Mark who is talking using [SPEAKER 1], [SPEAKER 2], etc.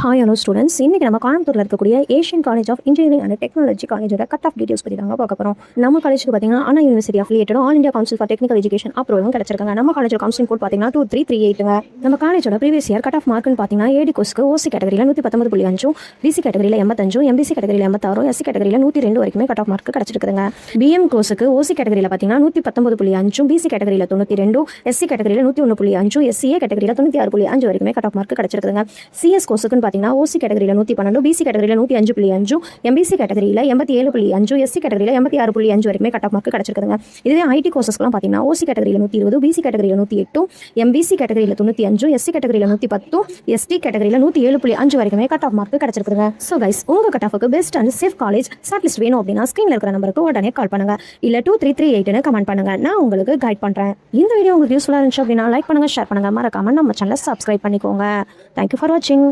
[SPEAKER 1] Hi hello students, இன்றைக்கி நம்ம கோயம்புத்தூரில் இருக்கக்கூடிய Asian college of engineering and technology காலேஜோட கட் ஆஃப் டீடைல்ஸ் பற்றி தாங்க பார்க்க போகிறோம். நம்ம காலேஜுக்கு பார்த்தீங்கன்னா Anna university affiliated all India council for technical education அப்ரூவலும் கிடச்சிருக்காங்க. நம்ம காலேஜோட கவுன்சிலிங் கோட் பார்த்தீங்கன்னா 2338ங்க. நம்ம காலேஜோட ப்ரீவியஸ் இயர் கட் ஆஃப் மார்க்னு பார்த்தீங்கன்னா ஏடி கோர்ஸ்க்கு ஓசி கேட்டகரியில் 119.5, பிசி கேட்டகரியில் 85, எம்பிசி கேட்டகரியில் 86, எஸ்சி கேட்டகரியில் 102 வரைக்குமே கட் ஆஃப் மார்க் கிடச்சிருக்குதுங்க. பிஎம் கோர்ஸுக்கு ஓசி கேட்டகரியில் பார்த்தீங்கன்னா 119.5, பிசி கேட்டகரியில் 92, எஸ்சி கேட்டகரியில் 101.5, எஸ்சிஏ கேட்டகரியில் 96.5 வரைக்குமே கட் ஆஃப் மார்க் கிடச்சிருக்குதுங்க. சிஎஸ் கோர்ஸுக்குன்னு பார்த்தீங்கன்னா ஓசி கேட்டகரியில் 112, பிசி கேட்டகரியில் 105.5, எம்பிசி கேட்டகரியில் 87.5, எஸ்சி கேட்டகரியில் 86.5 வரைக்குமே கட் ஆஃப் மார்க் கிடச்சிருக்குதுங்க. இதுவே ஐடி கோர்சஸ்லாம் பார்த்தீங்கன்னா ஓசி கேட்டகரியில் 120, பிசி கேட்டகரியில் 108, எம்பிசி கேட்டகரியில் 95, எஸ்சி கேட்டகரியில் 110, எஸ்டி கேட்டகரியில் 107.5 வரைக்குமே கட் ஆஃப் மார்க் கிடச்சிருக்குங்க. ஸோ கைஸ், உங்க கட் ஆஃபுக்கு best and safe college short list வேணும் அப்படின்னா ஸ்க்ரீனில் இருக்கிற நம்பருக்கு உடனே கால் பண்ணுங்க, இல்லை 2338ன்னு கமெண்ட் பண்ணுங்க. நான் உங்களுக்கு கைட் பண்ணுறேன். இந்த வீடியோ உங்களுக்கு யூஸ்ஃபுல்லாக இருந்துச்சு அப்படின்னா லைக் பண்ணுங்க, ஷேர் பண்ணுங்க, மறக்காம நம்ம சேனலை சப்ஸ்கிரைப் பண்ணிக்கோங்க. தேங்க்யூ ஃபார் வாட்சிங்.